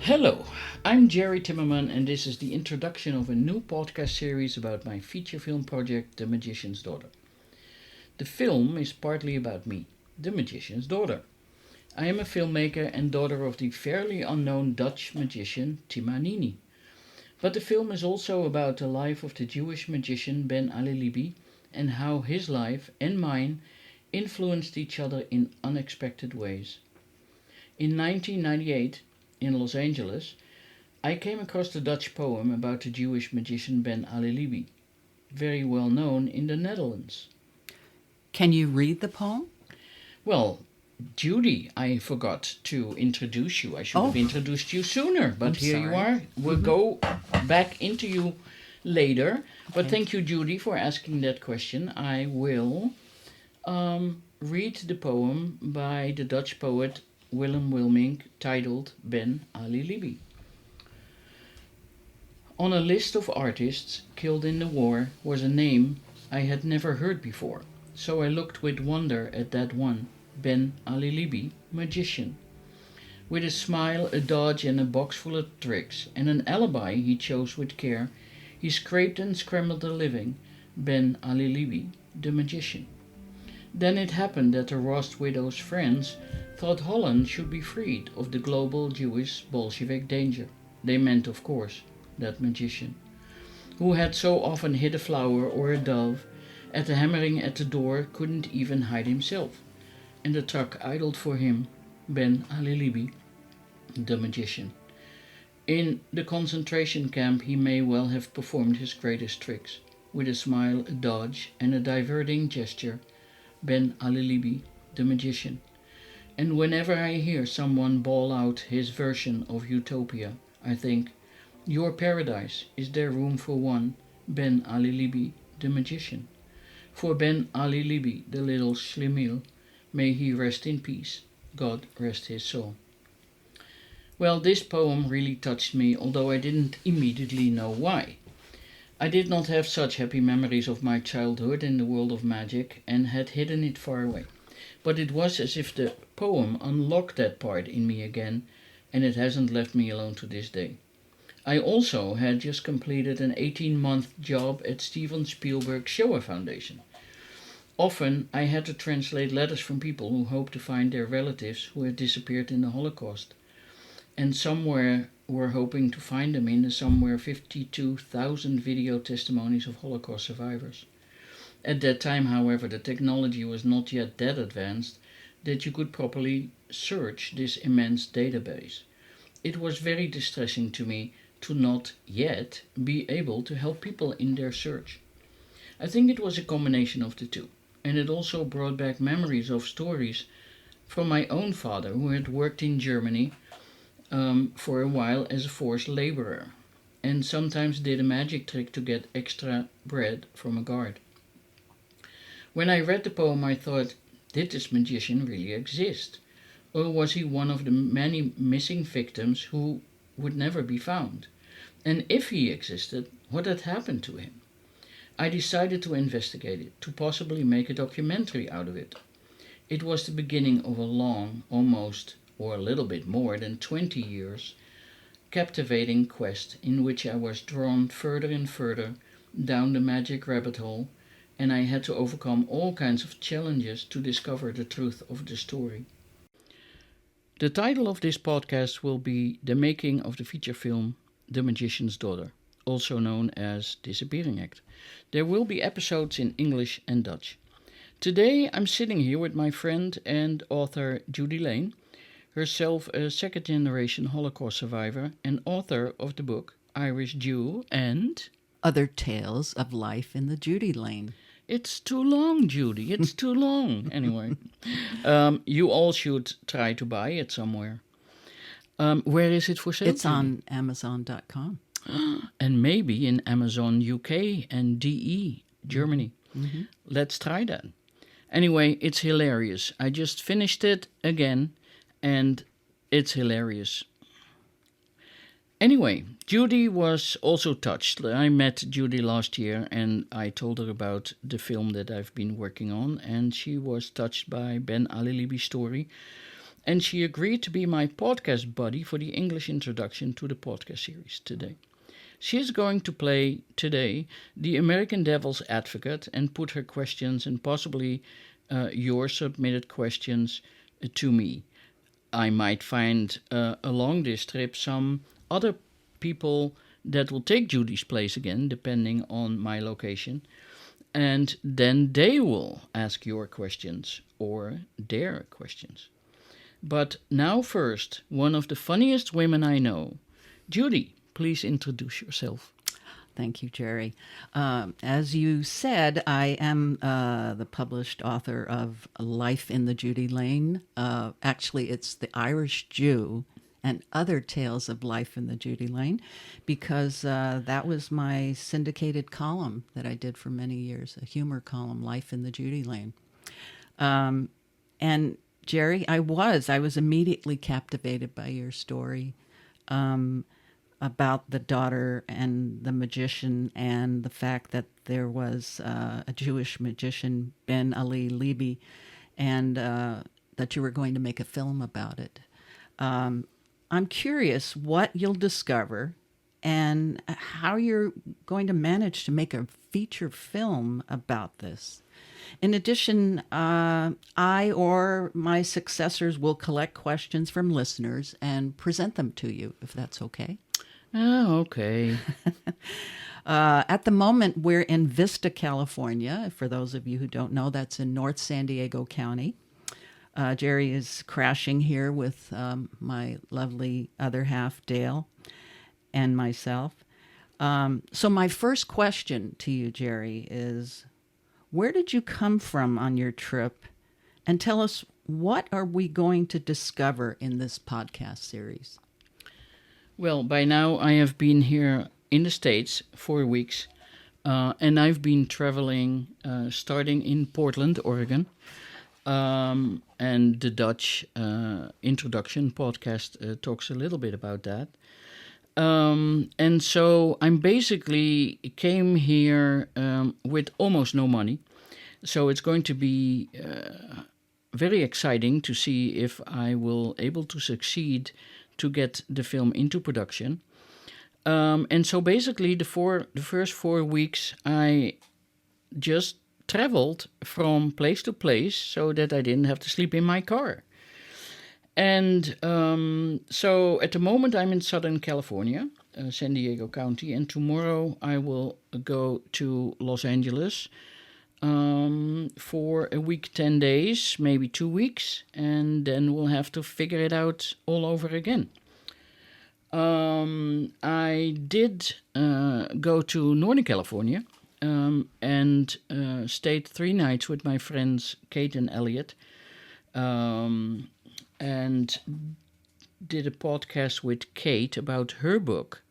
Hello, I'm Gerrie Timmerman, and this is the introduction of a new podcast series about my feature film project, The Magician's Daughter. The film is partly about me, the magician's daughter. I am a filmmaker and daughter of the fairly unknown Dutch magician Timanini. But the film is also about the life of the Jewish magician Ben Ali Libi and how his life and mine influenced each other in unexpected ways. In 1998, in Los Angeles, I came across the Dutch poem about the Jewish magician Ben Ali Libi, very well known in the Netherlands. Can you read the poem? Well, Judy, I forgot to introduce you. I should have introduced you sooner, but here you are. We'll go back into you later. But thank you, Judy, for asking that question. I will read the poem by the Dutch poet Willem Wilmink titled Ben Ali Libi. On a list of artists killed in the war was a name I had never heard before, so I looked with wonder at that one, Ben Ali Libi, magician. With a smile, a dodge and a box full of tricks, and an alibi he chose with care, he scraped and scrambled a living, Ben Ali Libi, the magician. Then it happened that the Rost widow's friends thought Holland should be freed of the global Jewish Bolshevik danger. They meant, of course, that magician, who had so often hid a flower or a dove, at the hammering at the door couldn't even hide himself, and the truck idled for him, Ben Ali Libi, the magician. In the concentration camp he may well have performed his greatest tricks, with a smile, a dodge, and a diverting gesture, Ben Ali Libi, the magician. And whenever I hear someone bawl out his version of utopia, I think, your paradise, is there room for one, Ben Ali Libi, the magician? For Ben Ali Libi, the little schlemiel, may he rest in peace, God rest his soul. Well, this poem really touched me, although I didn't immediately know why. I did not have such happy memories of my childhood in the world of magic, and had hidden it far away. But it was as if the poem unlocked that part in me again, and it hasn't left me alone to this day. I also had just completed an 18-month job at Steven Spielberg's Shoah Foundation. Often I had to translate letters from people who hoped to find their relatives who had disappeared in the Holocaust, and somewhere were hoping to find them in the somewhere 52,000 video testimonies of Holocaust survivors. At that time, however, the technology was not yet that advanced that you could properly search this immense database. It was very distressing to me to not yet be able to help people in their search. I think it was a combination of the two, and it also brought back memories of stories from my own father, who had worked in Germany for a while as a forced laborer, and sometimes did a magic trick to get extra bread from a guard. When I read the poem, I thought, did this magician really exist? Or was he one of the many missing victims who would never be found? And if he existed, what had happened to him? I decided to investigate it, to possibly make a documentary out of it. It was the beginning of a long, almost, or a little bit more than 20 years, captivating quest in which I was drawn further and further down the magic rabbit hole, and I had to overcome all kinds of challenges to discover the truth of the story. The title of this podcast will be The Making of the Feature Film The Magician's Daughter, also known as Disappearing Act. There will be episodes in English and Dutch. Today I'm sitting here with my friend and author Judy Lane, herself a second-generation Holocaust survivor and author of the book Irish Jew and Other Tales of Life in the Judy Lane. It's too long, Judy. It's too long. Anyway, you all should try to buy it somewhere. Where is it for sale? It's on Amazon.com. And maybe in Amazon UK and DE, Germany. Mm-hmm. Let's try that. Anyway, it's hilarious. I just finished it again, and it's hilarious. Anyway, Judy was also touched. I met Judy last year and I told her about the film that I've been working on, and she was touched by Ben Ali Libi's story and she agreed to be my podcast buddy for the English introduction to the podcast series today. She is going to play today the American Devil's Advocate and put her questions and possibly your submitted questions to me. I might find along this trip some other people that will take Judy's place again, depending on my location. And then they will ask your questions or their questions. But now first, one of the funniest women I know. Judy, please introduce yourself. Thank you, Gerrie. As you said, I am the published author of Life in the Judy Lane. Actually, it's The Irish Jew and Other Tales of Life in the Judy Lane, because that was my syndicated column that I did for many years, a humor column, Life in the Judy Lane. And Gerrie, I was immediately captivated by your story about the daughter and the magician, and the fact that there was a Jewish magician, Ben Ali Libi, and that you were going to make a film about it. I'm curious what you'll discover and how you're going to manage to make a feature film about this. In addition, I or my successors will collect questions from listeners and present them to you, if that's okay. Oh, okay. At the moment, we're in Vista, California. For those of you who don't know, that's in North San Diego County. Gerrie is crashing here with my lovely other half, Dale, and myself. So my first question to you, Gerrie, is where did you come from on your trip? And tell us, what are we going to discover in this podcast series? Well, by now I have been here in the States 4 weeks, and I've been traveling starting in Portland, Oregon, and the Dutch introduction podcast talks a little bit about that. And so I'm basically came here with almost no money. So it's going to be very exciting to see if I will able to succeed to get the film into production. And so basically the first 4 weeks I just traveled from place to place so that I didn't have to sleep in my car. And so at the moment I'm in Southern California, San Diego County, and tomorrow I will go to Los Angeles for a week, 10 days, maybe 2 weeks, and then we'll have to figure it out all over again. I did go to Northern California and stayed 3 nights with my friends Kate and Elliot. And did a podcast with Kate about her book.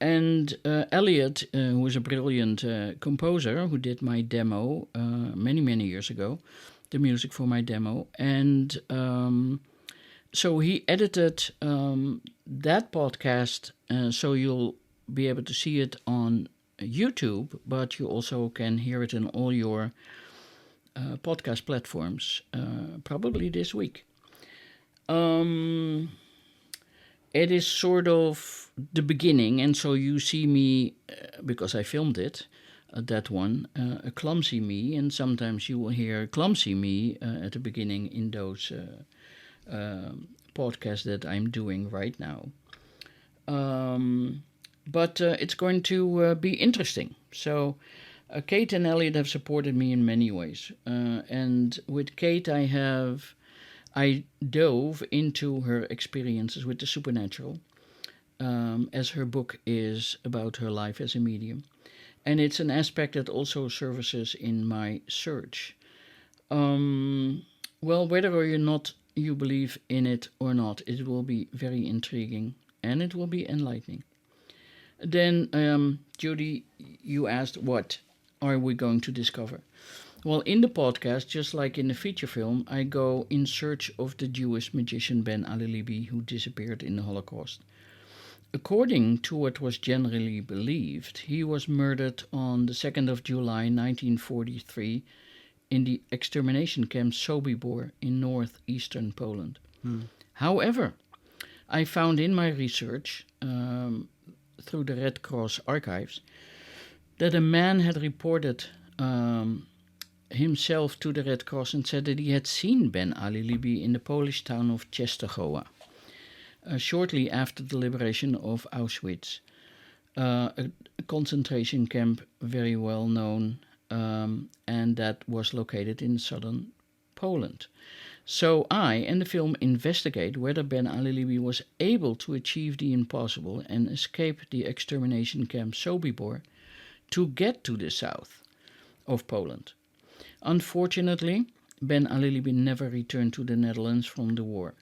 And Elliot, who was a brilliant composer who did my demo many, many years ago, the music for my demo. And so he edited that podcast, so you'll be able to see it on YouTube, but you also can hear it in all your podcast platforms, probably this week. It is sort of the beginning, and so you see me, because I filmed it, that one, a clumsy me, and sometimes you will hear clumsy me at the beginning in those podcasts that I'm doing right now. But it's going to be interesting. So Kate and Elliot have supported me in many ways. And with Kate, I dove into her experiences with the supernatural, as her book is about her life as a medium. And it's an aspect that also services in my search. Well, whether or not you believe in it or not, it will be very intriguing and it will be enlightening. Then, Judy, you asked, what are we going to discover? Well, in the podcast, just like in the feature film, I go in search of the Jewish magician Ben Ali Libi, who disappeared in the Holocaust. According to what was generally believed, he was murdered on the 2nd of July 1943 in the extermination camp Sobibor in northeastern Poland. However, I found in my research through the Red Cross archives that a man had reported himself to the Red Cross and said that he had seen Ben Ali Libi in the Polish town of Czestochowa shortly after the liberation of Auschwitz, a concentration camp very well known, and that was located in southern Poland. So I and the film investigate whether Ben Ali Libi was able to achieve the impossible and escape the extermination camp Sobibor to get to the south of Poland. Unfortunately, Ben Ali Libi never returned to the Netherlands from the war.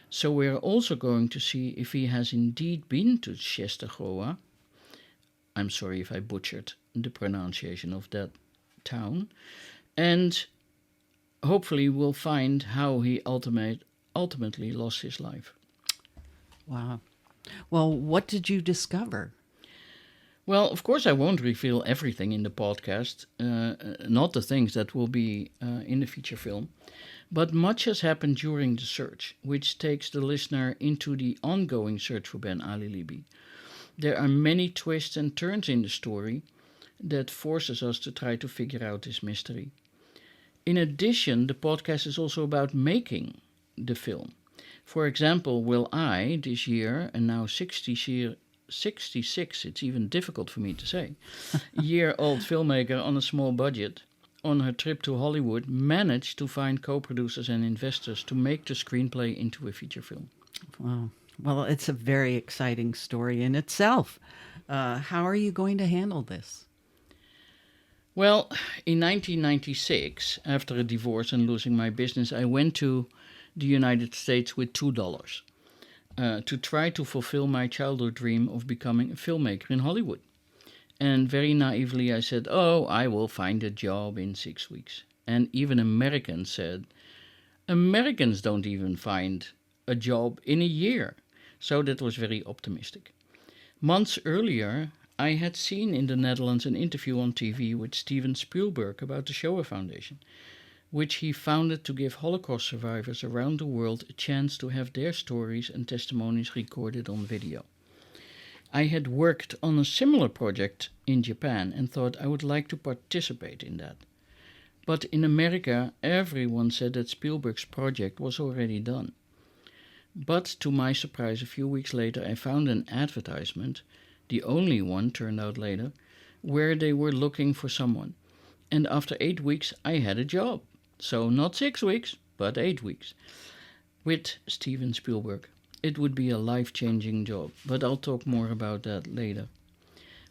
So we are also going to see if he has indeed been to Czestochowa. I'm sorry if I butchered the pronunciation of that town. And hopefully we'll find how he ultimately lost his life. Wow. Well, what did you discover? Well, of course, I won't reveal everything in the podcast, not the things that will be in the feature film. But much has happened during the search, which takes the listener into the ongoing search for Ben Ali Libi. There are many twists and turns in the story that forces us to try to figure out this mystery. In addition, the podcast is also about making the film. For example, will I, this year, and now 66, it's even difficult for me to say, year-old filmmaker on a small budget, on her trip to Hollywood, managed to find co-producers and investors to make the screenplay into a feature film. Wow. Well, it's a very exciting story in itself. How are you going to handle this? Well, in 1996, after a divorce and losing my business, I went to the United States with $2 to try to fulfill my childhood dream of becoming a filmmaker in Hollywood. And very naively I said, I will find a job in 6 weeks. And even Americans said, Americans don't even find a job in a year. So that was very optimistic. Months earlier, I had seen in the Netherlands an interview on TV with Steven Spielberg about the Shoah Foundation, which he founded to give Holocaust survivors around the world a chance to have their stories and testimonies recorded on video. I had worked on a similar project in Japan and thought I would like to participate in that. But in America, everyone said that Spielberg's project was already done. But to my surprise, a few weeks later, I found an advertisement, the only one turned out later, where they were looking for someone. And after 8 weeks, I had a job. So not 6 weeks, but 8 weeks, with Steven Spielberg. It would be a life-changing job, but I'll talk more about that later.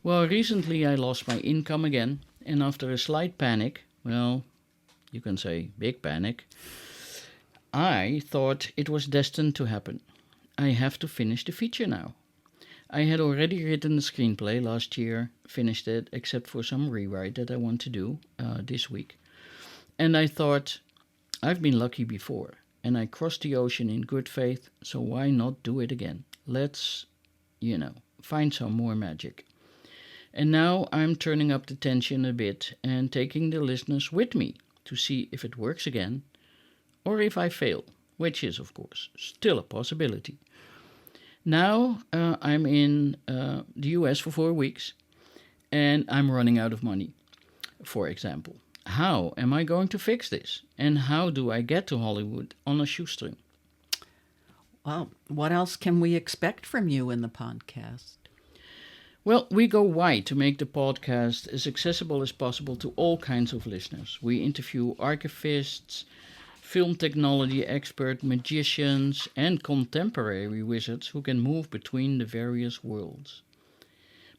Well, recently I lost my income again, and after a slight panic, well, you can say big panic, I thought it was destined to happen. I have to finish the feature now. I had already written the screenplay last year, finished it, except for some rewrite that I want to do this week. And I thought, I've been lucky before, and I crossed the ocean in good faith, so why not do it again? Let's, find some more magic. And now I'm turning up the tension a bit and taking the listeners with me to see if it works again, or if I fail, which is, of course, still a possibility. Now I'm in the US for 4 weeks, and I'm running out of money, for example. How am I going to fix this? And how do I get to Hollywood on a shoestring? Well, what else can we expect from you in the podcast? Well, we go wide to make the podcast as accessible as possible to all kinds of listeners. We interview archivists, film technology experts, magicians, and contemporary wizards who can move between the various worlds.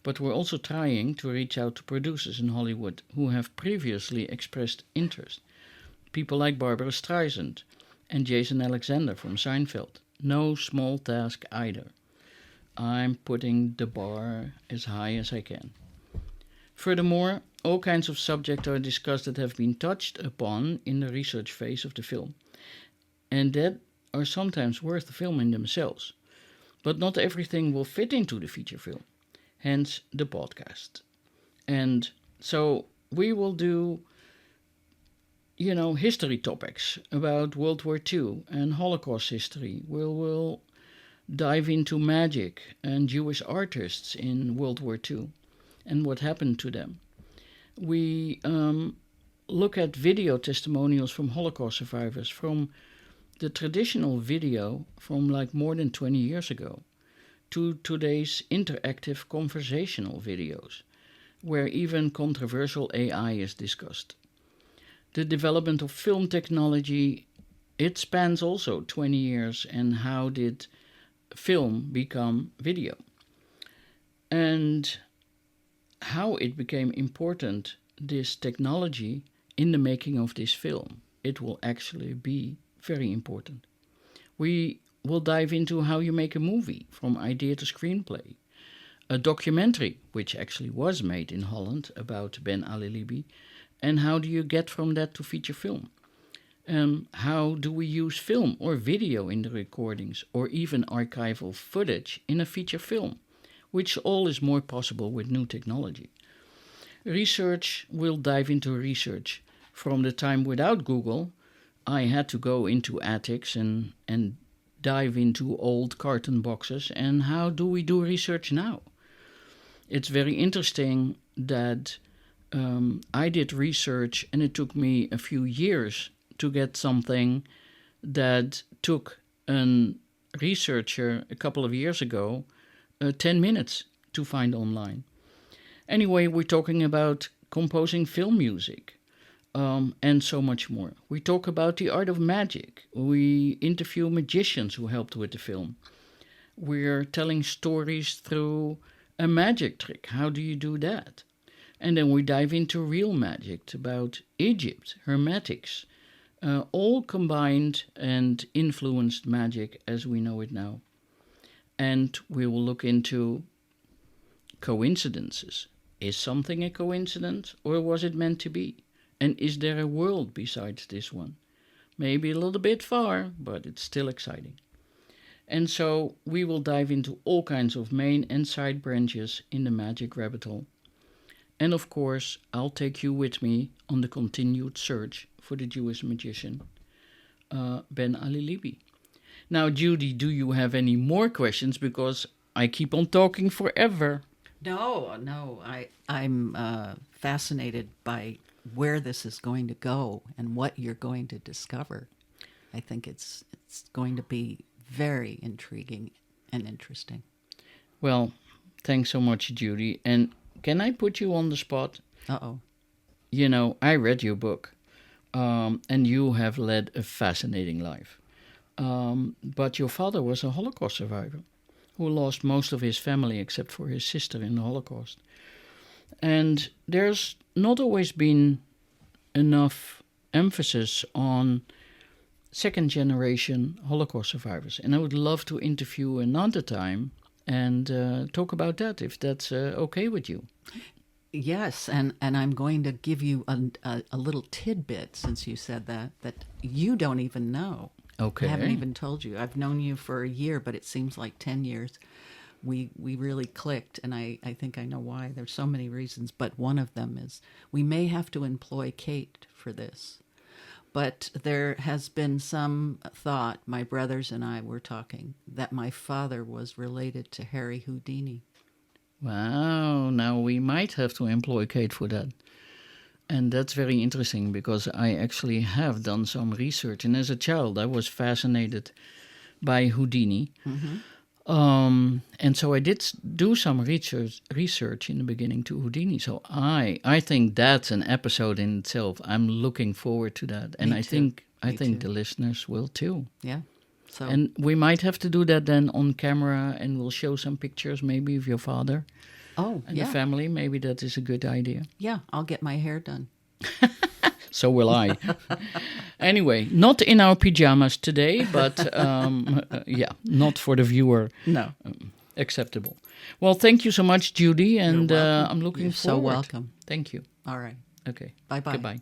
But we're also trying to reach out to producers in Hollywood who have previously expressed interest. People like Barbara Streisand and Jason Alexander from Seinfeld. No small task either. I'm putting the bar as high as I can. Furthermore, all kinds of subjects are discussed that have been touched upon in the research phase of the film, and that are sometimes worth the film in themselves. But not everything will fit into the feature film. Hence the podcast. And so we will do history topics about World War II and Holocaust history. We'll dive into magic and Jewish artists in World War II and what happened to them. We look at video testimonials from Holocaust survivors, from the traditional video from like more than 20 years ago to today's interactive conversational videos, where even controversial AI is discussed. The development of film technology, it spans also 20 years, and how did film become video? And how it became important, this technology, in the making of this film. It will actually be very important. We will dive into how you make a movie from idea to screenplay. A documentary, which actually was made in Holland about Ben Ali Libi, and how do you get from that to feature film? How do we use film or video in the recordings, or even archival footage in a feature film, which all is more possible with new technology. Research, we'll dive into research. From the time without Google, I had to go into attics and dive into old carton boxes, and how do we do research now? It's very interesting that I did research, and it took me a few years to get something that took a researcher a couple of years ago 10 minutes to find online. Anyway, we're talking about composing film music and so much more. We talk about the art of magic. We interview magicians who helped with the film. We're telling stories through a magic trick. How do you do that? And then we dive into real magic, about Egypt, Hermetics, all combined and influenced magic as we know it now. And we will look into coincidences. Is something a coincidence, or was it meant to be? And is there a world besides this one? Maybe a little bit far, but it's still exciting. And so we will dive into all kinds of main and side branches in the magic rabbit hole. And of course, I'll take you with me on the continued search for the Jewish magician, Ben Ali Libi. Now, Judy, do you have any more questions? Because I keep on talking forever. No, I'm fascinated by where this is going to go and what you're going to discover. I think it's going to be very intriguing and interesting. Well, thanks so much, Judy. And can I put you on the spot? Uh-oh. I read your book, and you have led a fascinating life. But your father was a Holocaust survivor who lost most of his family except for his sister in the Holocaust. And there's not always been enough emphasis on second-generation Holocaust survivors. And I would love to interview another time and talk about that, if that's okay with you. Yes, and I'm going to give you a little tidbit, since you said that you don't even know. Okay. I haven't even told you. I've known you for a year, but it seems like 10 years. We really clicked, and I think I know why. There's so many reasons, but one of them is we may have to employ Kate for this. But there has been some thought, my brothers and I were talking, that my father was related to Harry Houdini. Wow, now we might have to employ Kate for that. And that's very interesting, because I actually have done some research. And as a child, I was fascinated by Houdini. Mm-hmm. And so I did do some research in the beginning to Houdini. So I think that's an episode in itself. I'm looking forward to that. And I think the listeners will too. Yeah. So. And we might have to do that then on camera, and we'll show some pictures maybe of your father. Oh, and the family. Maybe that is a good idea. Yeah, I'll get my hair done. So will I. Anyway, not in our pajamas today, but not for the viewer. No. Acceptable. Well, thank you so much, Judy, and I'm looking forward. So welcome. Thank you. All right. Okay. Bye-bye. Goodbye.